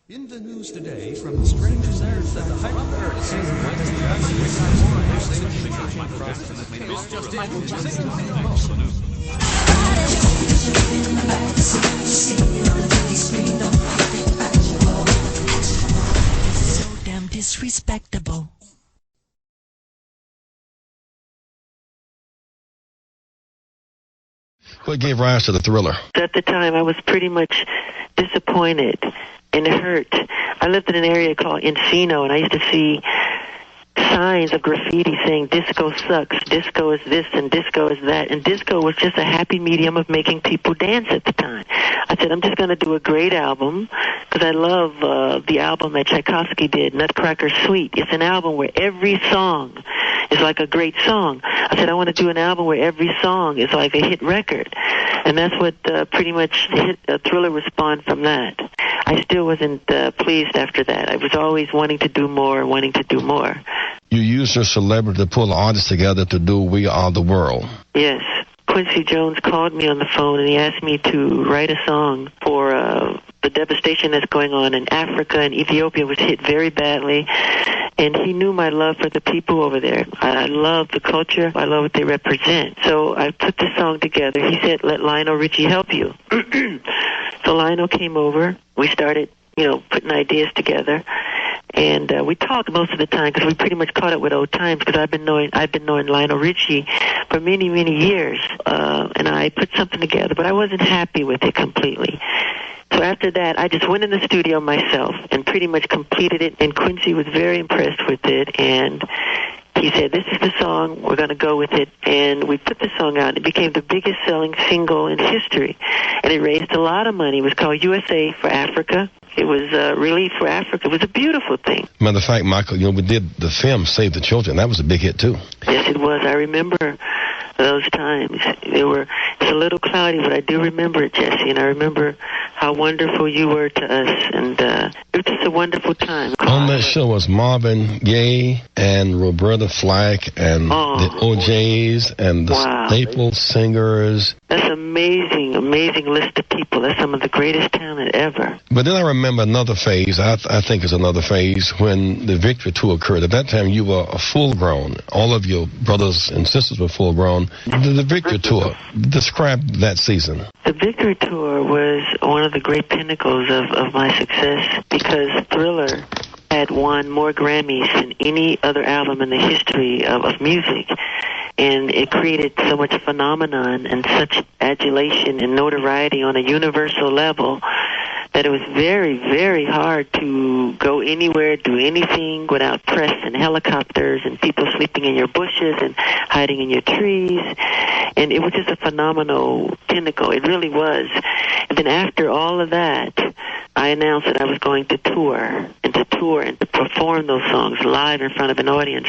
In the news today, from the strangers news that the hyperbaric season So damn disrespectable. What gave rise to the Thriller? At the time, I was pretty much disappointed and hurt. I lived in an area called Encino, and I used to see signs of graffiti saying disco sucks, disco is this, and disco is that. And disco was just a happy medium of making people dance at the time. I said, I'm just going to do a great album, because I love the album that Tchaikovsky did, Nutcracker Suite. It's an album where every song is like a great song. I said, I want to do an album where every song is like a hit record. And that's what pretty much the Thriller would spawn from that. I still wasn't pleased after that. I was always wanting to do more. You used your celebrity to pull artists together to do We Are the World. Yes. Quincy Jones called me on the phone and he asked me to write a song for the devastation that's going on in Africa and Ethiopia, was hit very badly. And he knew my love for the people over there. I love the culture. I love what they represent. So I put the song together. He said, let Lionel Richie help you. So Lionel came over. We started, putting ideas together. And we talked most of the time because we pretty much caught up with old times, because I've been knowing Lionel Richie for many, many years. And I put something together, but I wasn't happy with it completely. So after that, I just went in the studio myself and pretty much completed it, and Quincy was very impressed with it, and he said, this is the song, we're going to go with it, and we put the song out. It became the biggest selling single in history, and it raised a lot of money. It was called USA for Africa. It was Relief for Africa. It was a beautiful thing. Matter of fact, Michael, we did the film Save the Children. That was a big hit, too. Yes, it was. I remember those times. It's a little cloudy, but I do remember it, Jesse, and I remember how wonderful you were to us, and it was just a wonderful time. On that show was Marvin Gaye and Roberta Flack and the OJs and the Staples singers. That's an amazing, amazing list of people. That's some of the greatest talent ever. But then I remember another phase, I think it's another phase, when the Victory Tour occurred. At that time, you were a full-grown. All of your brothers and sisters were full-grown. The Victory Tour, describe that season. The Victory Tour was one of the great pinnacles of my success, because Thriller had won more Grammys than any other album in the history of music. And it created so much phenomenon and such adulation and notoriety on a universal level that it was very, very hard to go anywhere, do anything without press and helicopters and people sleeping in your bushes and hiding in your trees. And it was just a phenomenal pinnacle. It really was. And then after all of that, I announced that I was going to tour and to perform those songs live in front of an audience.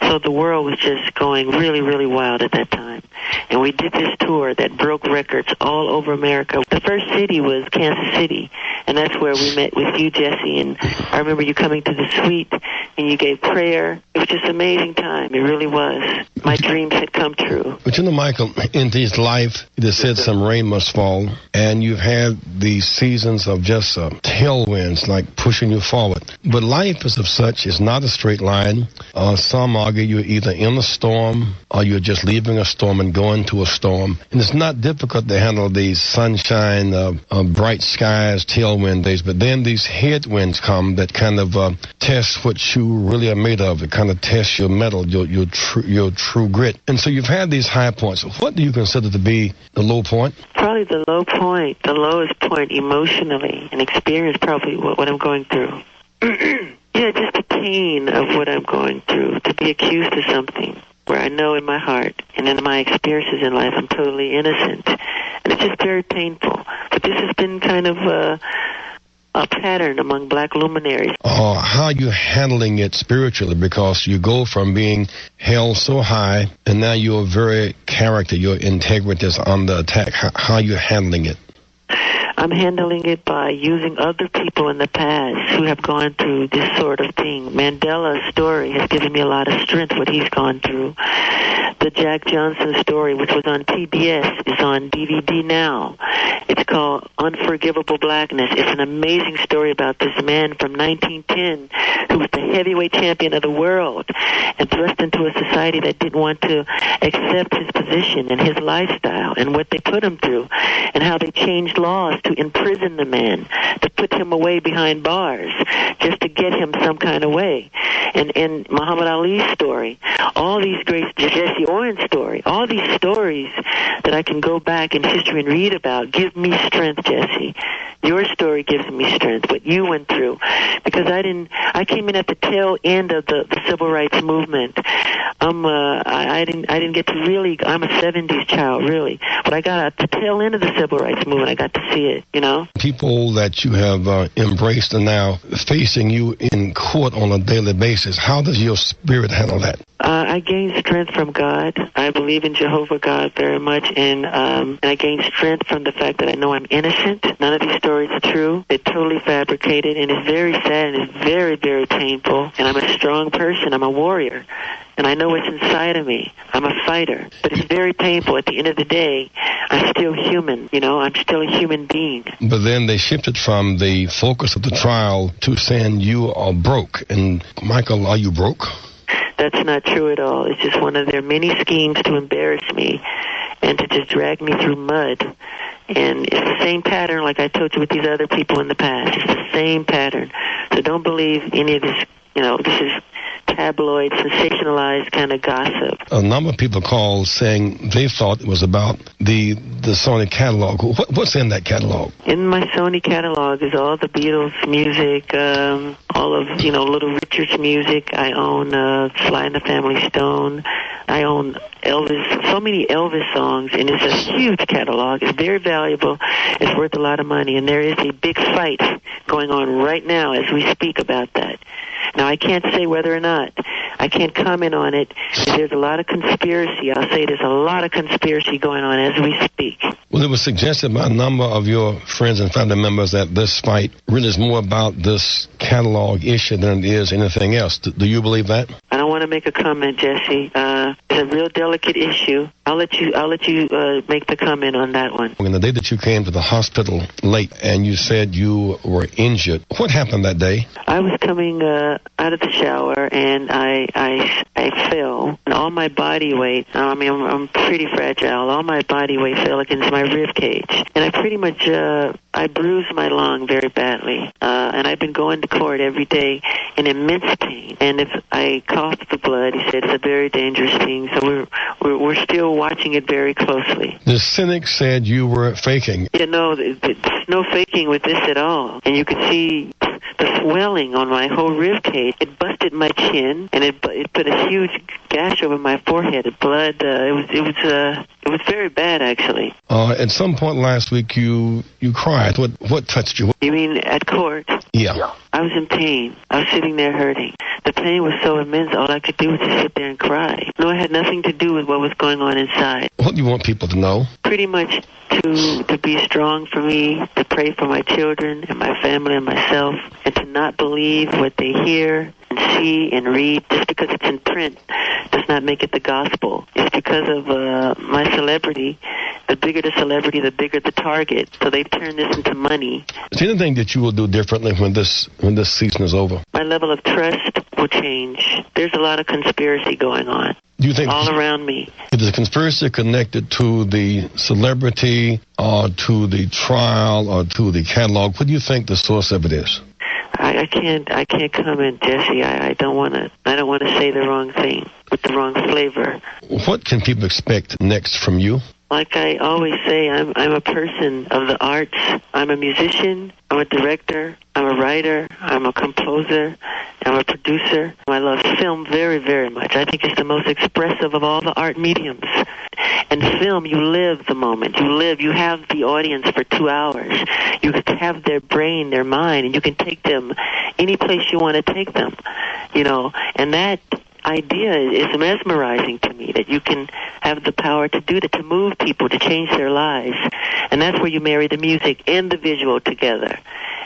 So the world was just going really, really wild at that time. And we did this tour that broke records all over America. The first city was Kansas City, and that's where we met with you, Jesse. And I remember you coming to the suite, and you gave prayer. It was just an amazing time. It really was. My dreams had come true. But Michael, in this life, it said some rain must fall, and you've had these seasons of just tailwinds, like pushing you forward. But life is of such, it's not a straight line. Some argue you're either in a storm or you're just leaving a storm and going to a storm. And it's not difficult to handle these sunshine, bright skies, tailwind days, but then these headwinds come that kind of test what you really are made of. It kind of tests your mettle, your true grit. And so you've had these high points. What do you consider to be the low point? Probably the low point, the lowest point emotionally, and experience probably what I'm going through. Yeah, just the pain of what I'm going through, to be accused of something where I know in my heart and in my experiences in life I'm totally innocent. And it's just very painful. But this has been kind of a pattern among black luminaries. How are you handling it spiritually? Because you go from being held so high, and now your very character, your integrity is under attack. How are you handling it? I'm handling it by using other people in the past who have gone through this sort of thing. Mandela's story has given me a lot of strength, what he's gone through. the Jack Johnson story, which was on PBS, is on DVD now. It's called Unforgivable Blackness. It's an amazing story about this man from 1910 who was the heavyweight champion of the world and thrust into a society that didn't want to accept his position and his lifestyle and what they put him through and how they changed laws to imprison the man, to put him away behind bars just to get him some kind of way. And Muhammad Ali's story, all these great, Jesse Owens' story, all these stories that I can go back in history and read about give me strength, Jesse. Your story gives me strength, what you went through. Because I came in at the tail end of the civil rights movement. I didn't get to really, I'm a 70s child, really. But I got at the tail end of the civil rights movement. I got to see it, you know? People that you have embraced are now facing you in court on a daily basis. How does your spirit handle that? I gain strength from God. I believe in Jehovah God very much, and I gain strength from the fact that I know I'm innocent. None of these stories are true. They're totally fabricated, and it's very sad, and it's very, very painful. And I'm a strong person. I'm a warrior, and I know what's inside of me. I'm a fighter, but it's very painful. At the end of the day, I'm still human. You know, I'm still a human being. But then they shifted from the focus of the trial to saying you are broke. And Michael, are you broke? That's not true at all. It's just one of their many schemes to embarrass me and to just drag me through mud. And it's the same pattern like I told you with these other people in the past. It's the same pattern. So don't believe any of this, you know, this is tabloid, sensationalized kind of gossip. A number of people called saying they thought it was about the Sony catalog. What's in that catalog? In my Sony catalog is all the Beatles music, all of, you know, Little Richard's music. I own Sly and the Family Stone. I own Elvis, so many Elvis songs, and it's a huge catalog. It's very valuable. It's worth a lot of money, and there is a big fight going on right now as we speak about that. Now, I can't say whether or not. I can't comment on it. There's a lot of conspiracy. I'll say there's a lot of conspiracy going on as we speak. Well, it was suggested by a number of your friends and family members that this fight really is more about this catalog issue than it is anything else. Do you believe that? I don't want to make a comment, Jesse. It's a real delicate issue. I'll let you make the comment on that one. On the day that you came to the hospital late and you said you were injured, what happened that day? I was coming out of the shower and I fell, and all my body weight, I mean, I'm pretty fragile, all my body weight fell against my rib cage, and I pretty much, I bruised my lung very badly, and I've been going to court every day in immense pain, and if I coughed the blood, he said it's a very dangerous thing, so we're still watching it very closely. The cynic said you were faking. You know, there's no faking with this at all, and you could see the swelling on my whole rib cage. It busted my chin, and it put a huge gash over my forehead. The blood, it was very bad, actually. At some point last week, you cried. What touched you? You mean at court? Yeah. I was in pain. I was sitting there hurting. The pain was so immense, all I could do was just sit there and cry. No, it had nothing to do with what was going on inside. What do you want people to know? Pretty much to be strong for me, to pray for my children and my family and myself, and to not believe what they hear and see and read just because it's in print does not make it the gospel. It's because of my celebrity. The bigger the celebrity, the bigger the target. So they've turned this into money. Is there anything that you will do differently when this season is over? My level of trust will change. There's a lot of conspiracy going on. Do you think all around me? Is the conspiracy connected to the celebrity or to the trial or to the catalog? What do you think the source of it is? I can't comment, Jesse. I don't want to say the wrong thing with the wrong flavor. What can people expect next from you? Like I always say, I'm a person of the arts. I'm a musician. I'm a director. I'm a writer. I'm a composer. I'm a producer. I love film very, very much. I think it's the most expressive of all the art mediums. And film, you live the moment. You have the audience for 2 hours. You have their brain, their mind, and you can take them any place you want to take them. You know, and that idea is mesmerizing to me, that you can have the power to do that, to move people, to change their lives. And that's where you marry the music and the visual together.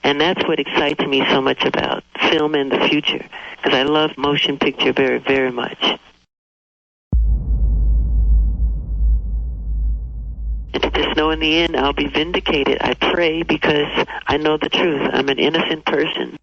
And that's what excites me so much about film in the future, because I love motion picture very, very much. And to just know in the end I'll be vindicated. I pray because I know the truth. I'm an innocent person.